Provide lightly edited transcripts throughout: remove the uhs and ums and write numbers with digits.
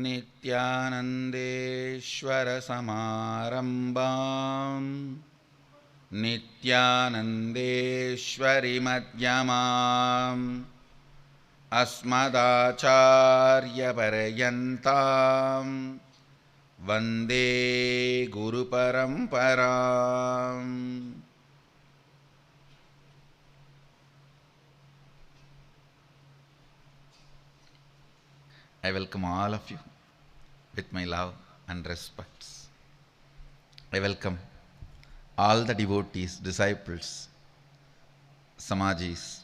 नित्यानन्देश्वरसमारम्भां नित्यानन्देश्वरिमध्यमाम् अस्मदाचार्यपर्यन्तां वन्दे गुरुपरम्पराम्। I welcome all of you with my love and respects. I welcome all the devotees, disciples, Samajis,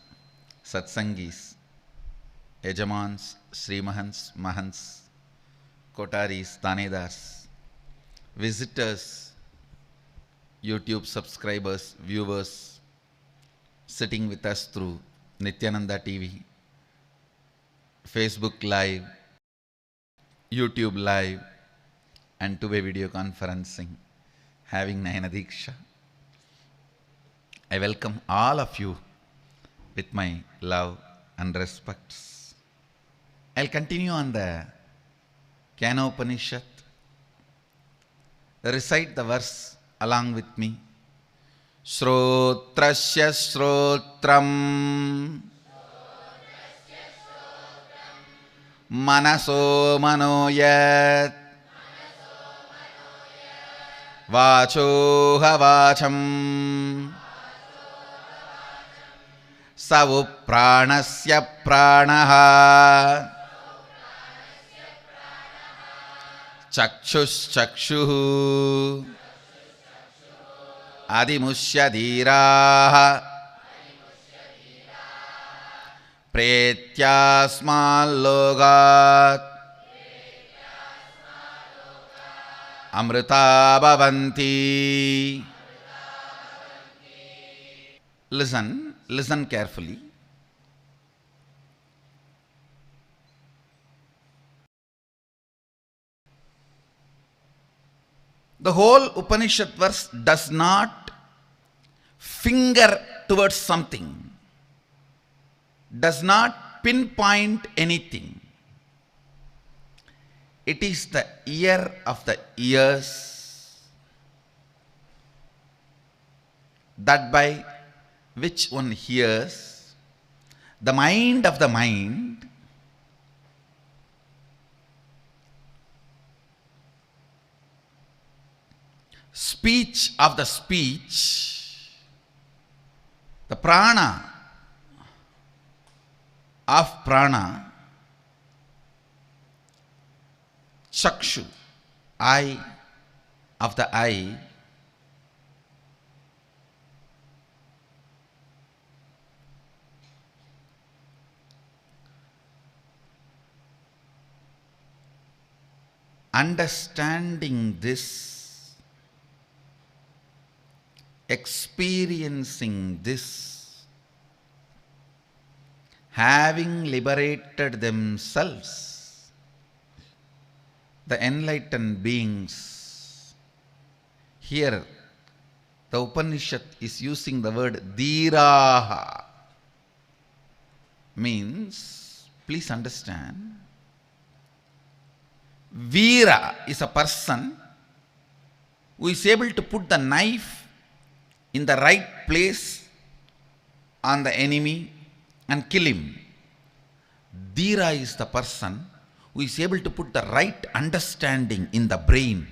Satsangis, Yajamans, Srimahans, Mahants, Kotaris, Tanedars, visitors, YouTube subscribers, viewers, sitting with us through Nityananda TV, Facebook Live, YouTube Live, and two-way video conferencing, having Nayana Diksha. I welcome all of you with my love and respects. I'll continue on the Kenopanishad. Recite the verse along with me. Shrotrasya Shrotram Manaso Manoyat Vachoha Vacham Savu Pranasya Pranaha Chakshus Chakshuhu Adimushya Dhiraha Pretyasmallogat Amrita Bhavanti. Listen carefully. The whole Upanishad verse does not finger towards something, does not pinpoint anything. It is the ear of the ears, that by which one hears, the mind of the mind, speech of the speech, the prana of prana, chakshu, eye of the eye, understanding this, experiencing this, having liberated themselves, the enlightened beings. Here the Upanishad is using the word dhiraha, means, please understand, Veera is a person who is able to put the knife in the right place on the enemy and kill him. Dhira is the person who is able to put the right understanding in the brain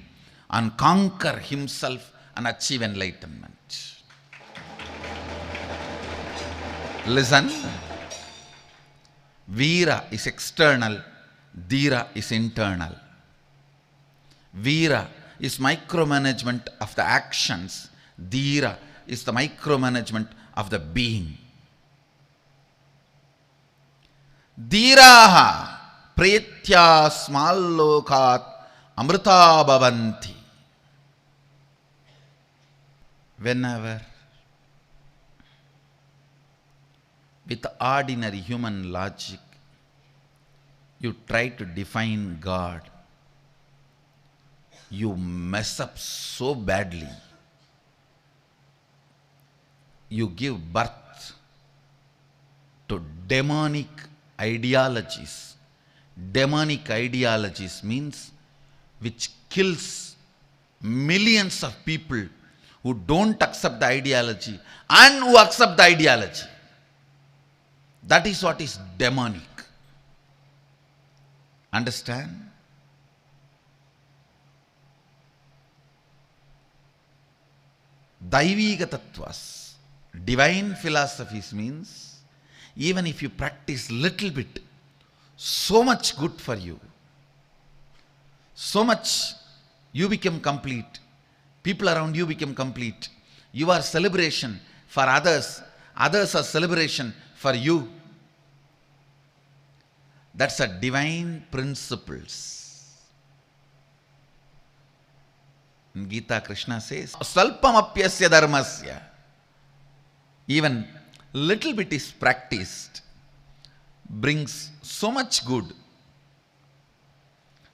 and conquer himself and achieve enlightenment. Listen. Veera is external, Dhira is internal. Veera is micromanagement of the actions, Dhira is the micromanagement of the being. Dhiraha pretya smallokat amrita bhavanti. Whenever with ordinary human logic you try to define God, you mess up so badly. You give birth to demonic ideologies, demonic ideologies means which kills millions of people who don't accept the ideology and who accept the ideology. That is what is demonic. Understand? Daiviga tattvas, divine philosophies means even if you practice little bit, so much good for you. So much you become complete. People around you become complete. You are celebration for others. Others are celebration for you. That's a divine principles. In Gita, Krishna says, Salpamapyasya dharmasya. Even little bit is practiced brings so much good,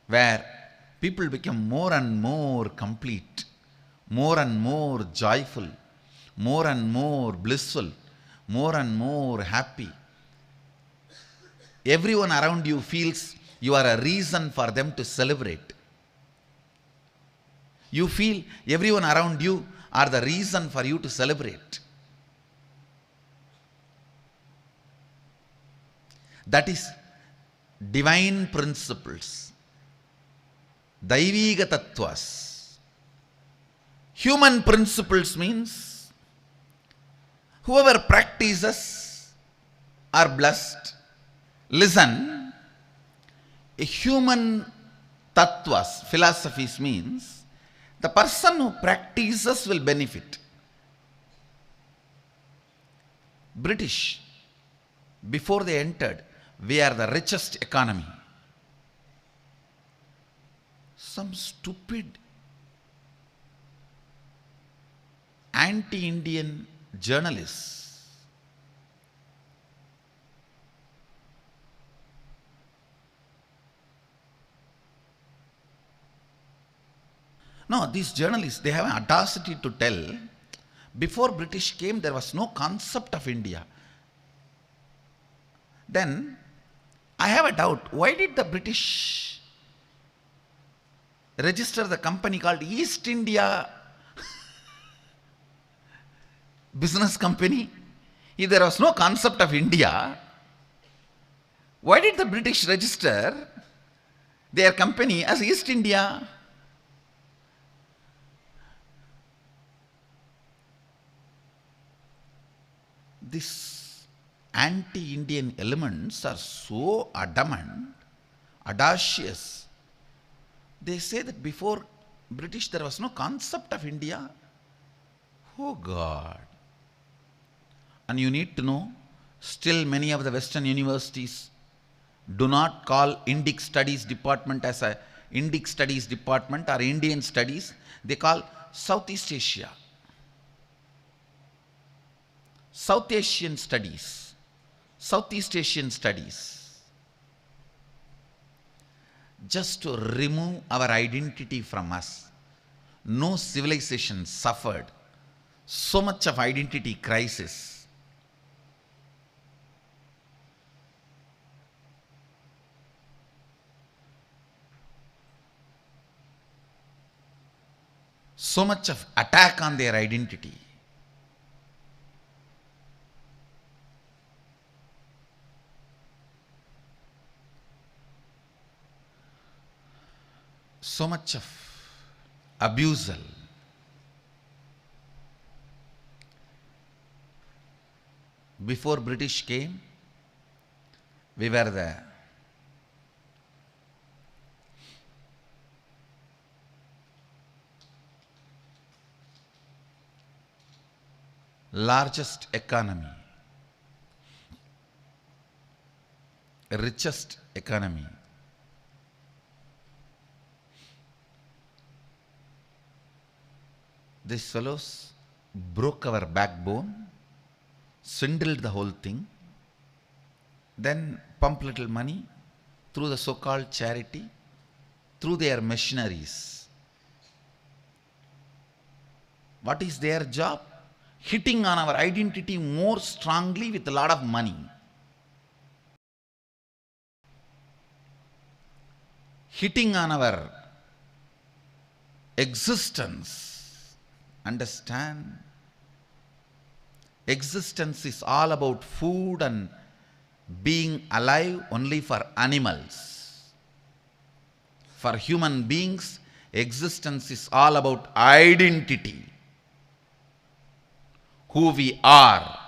where people become more and more complete, more and more joyful, more and more blissful, more and more happy. Everyone around you feels you are a reason for them to celebrate. You feel everyone around you are the reason for you to celebrate. That is divine principles. Daiviga tattvas. Human principles means whoever practices are blessed. Listen, a human tattvas, philosophies means the person who practices will benefit. British, before they entered, we are the richest economy. Some stupid anti-Indian journalists these journalists, they have an audacity to tell, before British came, there was no concept of India. Then, I have a doubt, why did the British register the company called East India Business Company? If there was no concept of India, why did the British register their company as East India? These anti-Indian elements are so adamant, audacious. They say that before British there was no concept of India. Oh God. And you need to know, still many of the Western universities do not call Indic Studies Department as a Indic Studies Department or Indian Studies. They call Southeast Asia. South Asian Studies, Southeast Asian Studies, just to remove our identity from us. No civilization suffered so much of identity crisis. So much of attack on their identity. So much of abusal. Before British came, we were the largest economy, richest economy. These fellows broke our backbone, swindled the whole thing, then pump little money through the so-called charity, through their missionaries. What is their job? Hitting on our identity more strongly with a lot of money. hitting on our existence. Understand? Existence is all about food and being alive only for animals. For human beings, existence is all about identity. Who we are.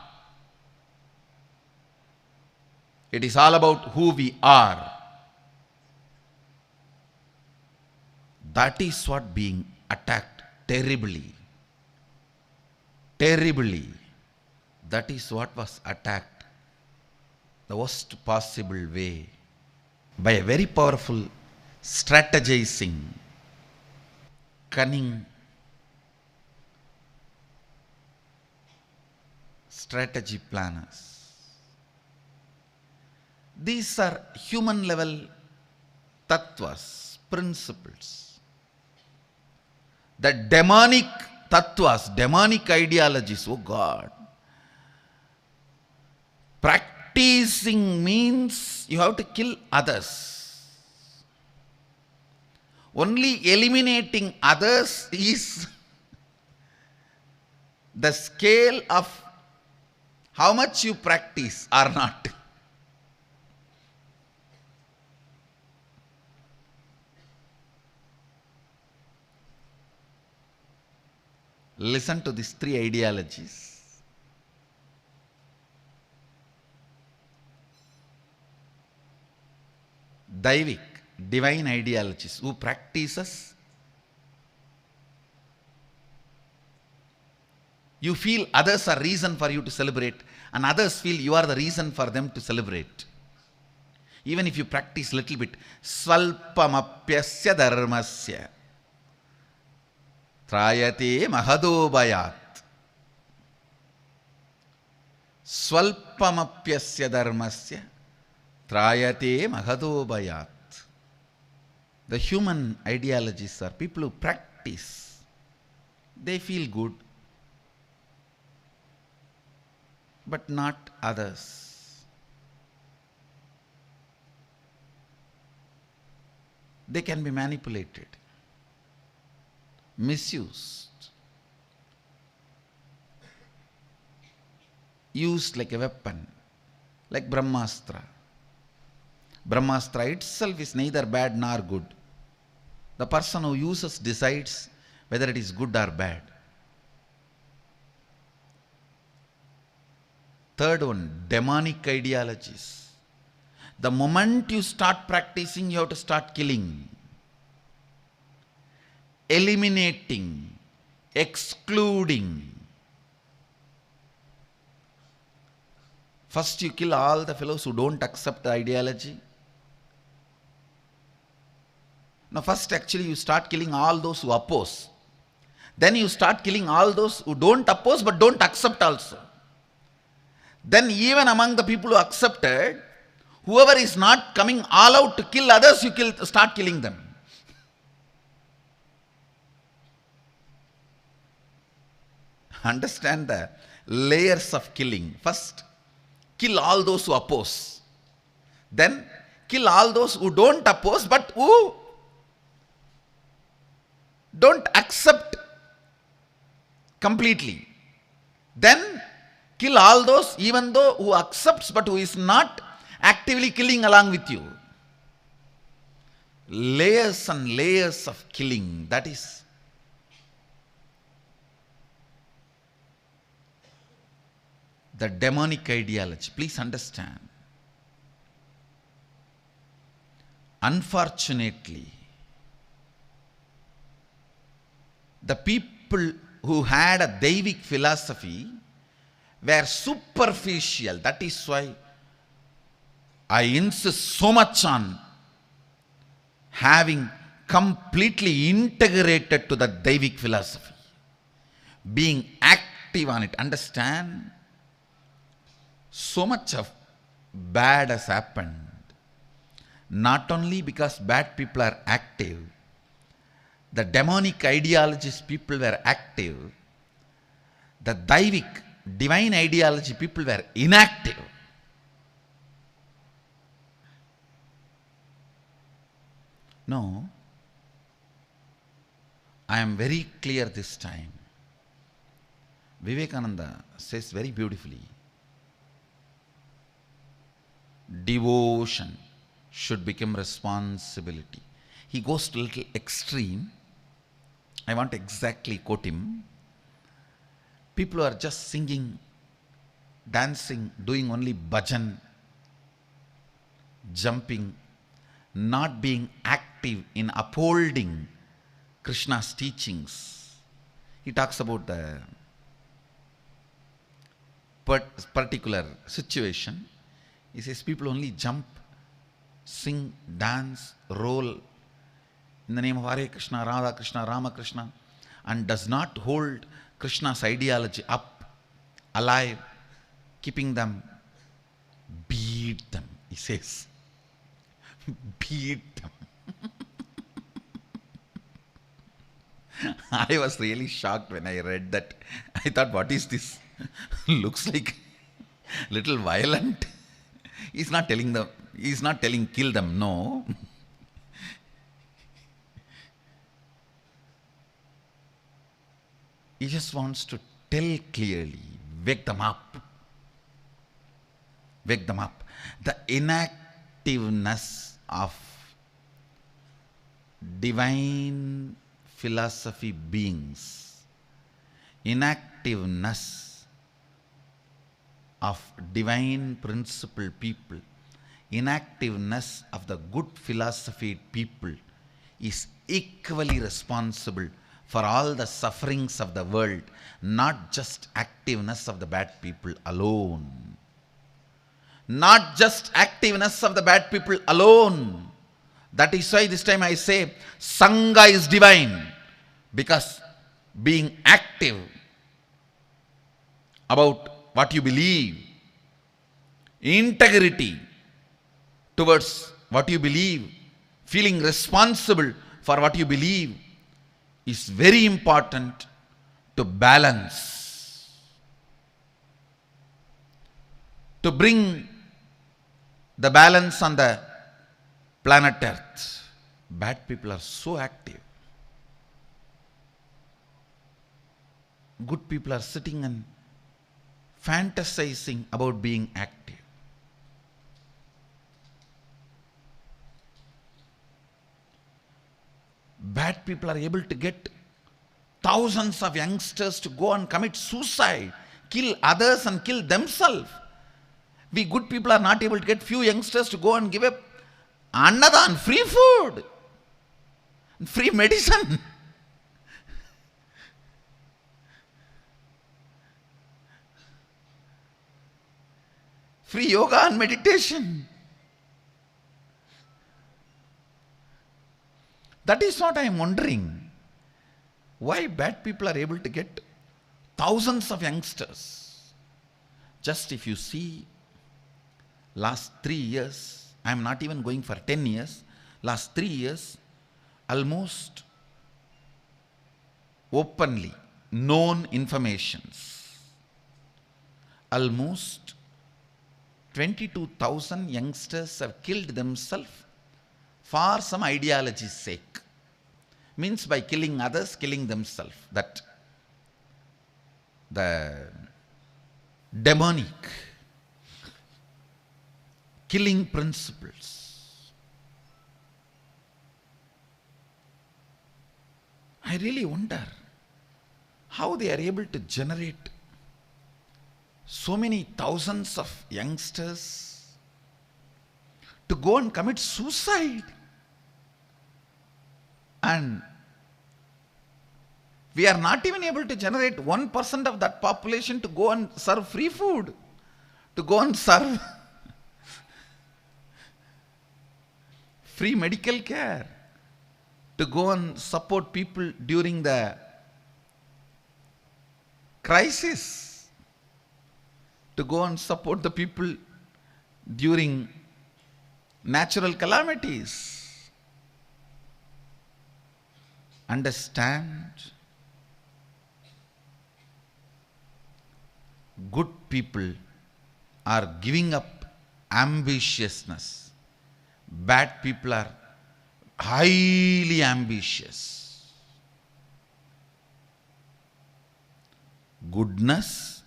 It is all about who we are. That is what being attacked terribly. Terribly. That is what was attacked. The worst possible way. By a very powerful strategizing, cunning strategy planners. These are human level tattvas, principles. The demonic tattvas, demonic ideologies, oh God. Practicing means you have to kill others. Only eliminating others is the scale of how much you practice or not. Listen to these three ideologies. Daivik, divine ideologies, who practices. You feel others are reason for you to celebrate, and others feel you are the reason for them to celebrate. Even if you practice little bit, svalpamapyasya dharmasya trayate mahadobhayat. Svalpamapyasya dharmasya trayate mahadobhayat. The human ideologies are people who practice. They feel good, but not others. They can be manipulated, misused, used like a weapon, like Brahmastra. Brahmastra itself is neither bad nor good. The person who uses decides whether it is good or bad. Third one, demonic ideologies. The moment you start practicing, you have to start killing, eliminating, excluding. First you kill all the fellows who don't accept the ideology. Now first actually you start killing all those who oppose. Then you start killing all those who don't oppose but don't accept also. Then even among the people who accepted, whoever is not coming all out to kill others, you start killing them. Understand the layers of killing. First, kill all those who oppose. Then, kill all those who don't oppose but who don't accept completely. Then, kill all those even though who accepts but who is not actively killing along with you. Layers and layers of killing. That is the demonic ideology. Please understand. Unfortunately, the people who had a Devic philosophy were superficial. That is why I insist so much on having completely integrated to the Devic philosophy, being active on it. Understand? So much of bad has happened, not only because bad people are active, the demonic ideologies people were active, the Devic, divine ideology people were inactive. No, I am very clear this time. Vivekananda says very beautifully, devotion should become responsibility. He goes to a little extreme. I want to exactly quote him. People who are just singing, dancing, doing only bhajan, jumping, not being active in upholding Krishna's teachings. He talks about the particular situation. He says people only jump, sing, dance, roll in the name of Hare Krishna, Radha Krishna, Rama Krishna, and does not hold Krishna's ideology up, alive, keeping them, beat them, he says. Beat them. I was really shocked when I read that. I thought, what is this? Looks like little violent. He's not telling kill them, no. He just wants to tell clearly, wake them up. Wake them up. The inactiveness of divine philosophy beings, inactiveness of divine principle people, inactiveness of the good philosophy people is equally responsible for all the sufferings of the world, not just activeness of the bad people alone. Not just activeness of the bad people alone. That is why this time I say Sangha is divine, because being active about what you believe, integrity towards what you believe, feeling responsible for what you believe is very important to balance, to bring the balance on the planet Earth. Bad people are so active. Good people are sitting and fantasizing about being active. Bad people are able to get thousands of youngsters to go and commit suicide, kill others and kill themselves. We good people are not able to get few youngsters to go and give up annadan, free food, free medicine. Free yoga and meditation. That is what I am wondering. Why bad people are able to get thousands of youngsters. Just if you see last 3 years, I am not even going for 10 years, last 3 years, almost openly known informations, almost 22,000 youngsters have killed themselves for some ideology's sake. Means by killing others, killing themselves. That the demonic killing principles. I really wonder how they are able to generate so many thousands of youngsters to go and commit suicide. And we are not even able to generate 1% of that population to go and serve free food, to go and serve free medical care, to go and support people during the crisis, to go and support the people during natural calamities. Understand, good people are giving up ambitiousness. Bad people are highly ambitious. Goodness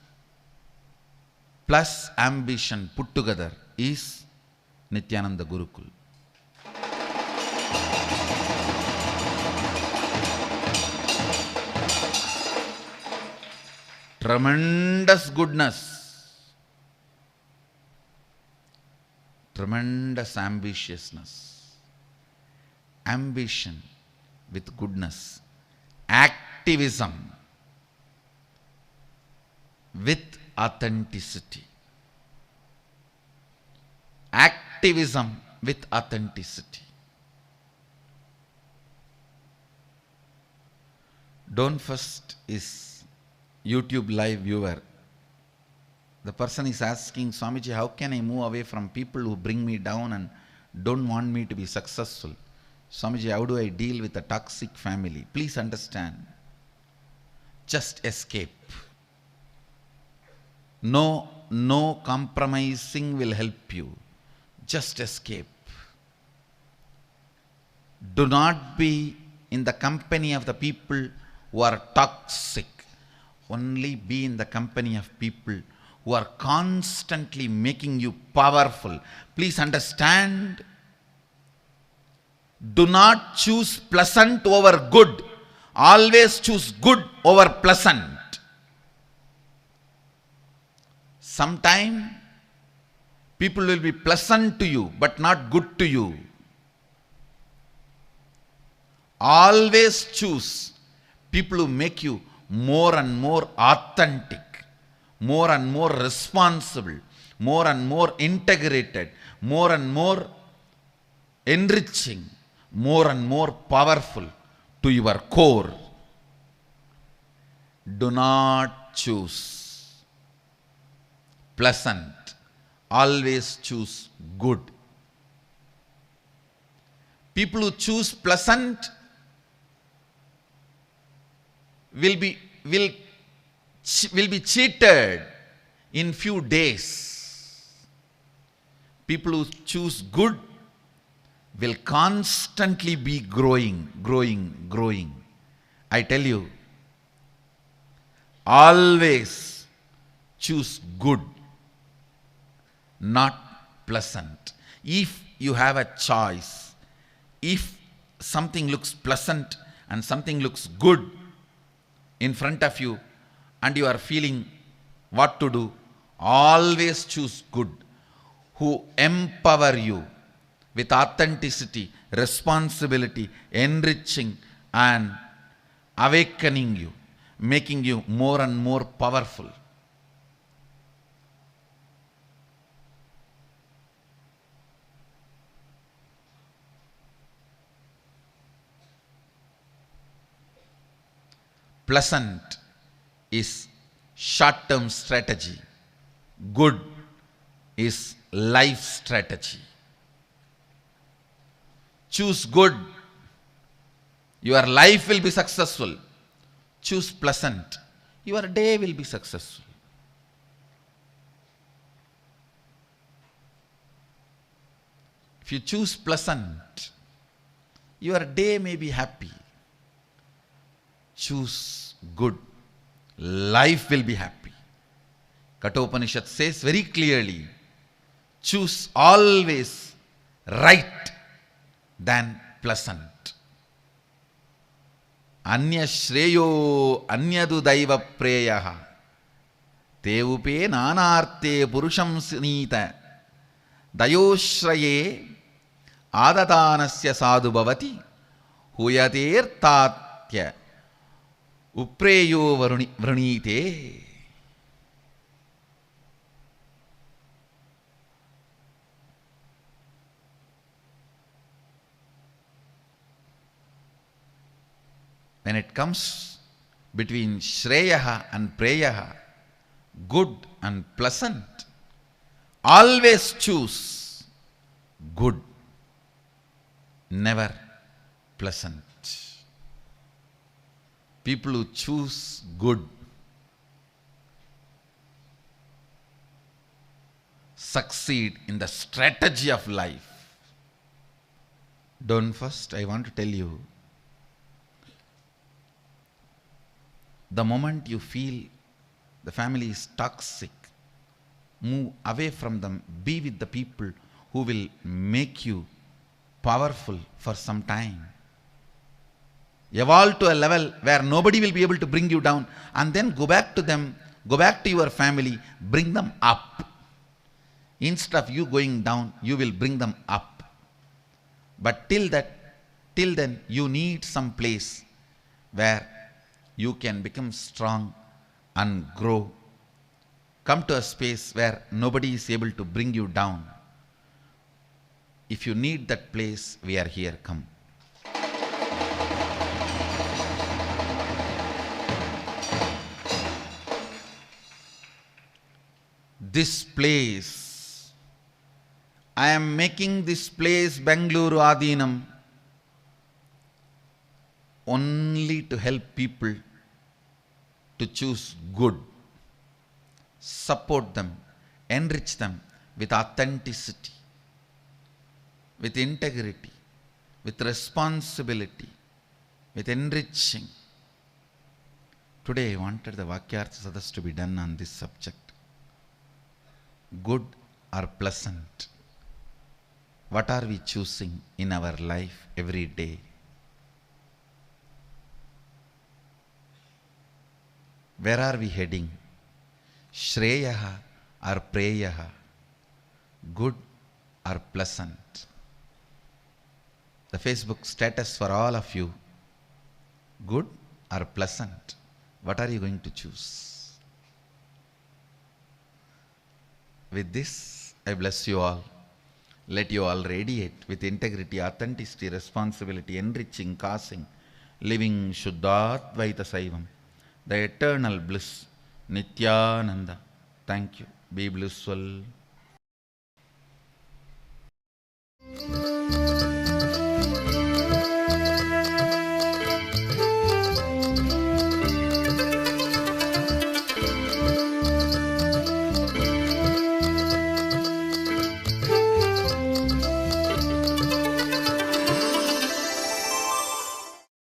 plus ambition put together is Nityananda Gurukul. Tremendous goodness, tremendous ambitiousness, ambition with goodness, activism with authenticity, activism with authenticity. Don't first is YouTube live viewer. The person is asking, Swamiji, how can I move away from people who bring me down and don't want me to be successful? Swamiji, how do I deal with a toxic family? Please understand. Just escape. No compromising will help you. Just escape. Do not be in the company of the people who are toxic. Only be in the company of people who are constantly making you powerful. Please understand. Do not choose pleasant over good. Always choose good over pleasant. Sometime people will be pleasant to you but not good to you. Always choose people who make you more and more authentic, more and more responsible, more and more integrated, more and more enriching, more and more powerful to your core. Do not choose pleasant. Always choose good. People who choose pleasant will be cheated in few days. People who choose good will constantly be growing. I tell you, always choose good, not pleasant. If you have a choice, if something looks pleasant and something looks good in front of you and you are feeling what to do, always choose good, who empower you with authenticity, responsibility, enriching and awakening you, making you more and more powerful. Pleasant is short-term strategy. Good is life strategy. Choose good. Your life will be successful. Choose pleasant. Your day will be successful. If you choose pleasant, your day may be happy. Choose good, life will be happy. Kathopanishad says very clearly, choose always right than pleasant. Anya shreyo anyadu daiva preyaha te upe nanarte purusham snita dayoshraye adatanasya sadhu bhavati huyatertatya upreyo vranite. When it comes between Shreyaha and Preyaha, good and pleasant, always choose good, never pleasant. People who choose good succeed in the strategy of life. Don't first, I want to tell you, the moment you feel the family is toxic, move away from them, be with the people who will make you powerful for some time. Evolve to a level where nobody will be able to bring you down, and then go back to them, go back to your family, bring them up. Instead of you going down, you will bring them up. But till then, you need some place where you can become strong and grow. Come to a space where nobody is able to bring you down. If you need that place, we are here. Come. This place, I am making this place Bengaluru Adhinam only to help people to choose good, support them, enrich them with authenticity, with integrity, with responsibility, with enriching. Today I wanted the Vakyartha Sadas to be done on this subject. Good or pleasant? What are we choosing in our life every day? Where are we heading? Shreyaha or Preyaha? Good or pleasant? The Facebook status for all of you. Good or pleasant? What are you going to choose? With this, I bless you all. Let you all radiate with integrity, authenticity, responsibility, enriching, causing, living Shuddhadvaita Saivam, the eternal bliss, Nityananda. Thank you. Be blissful.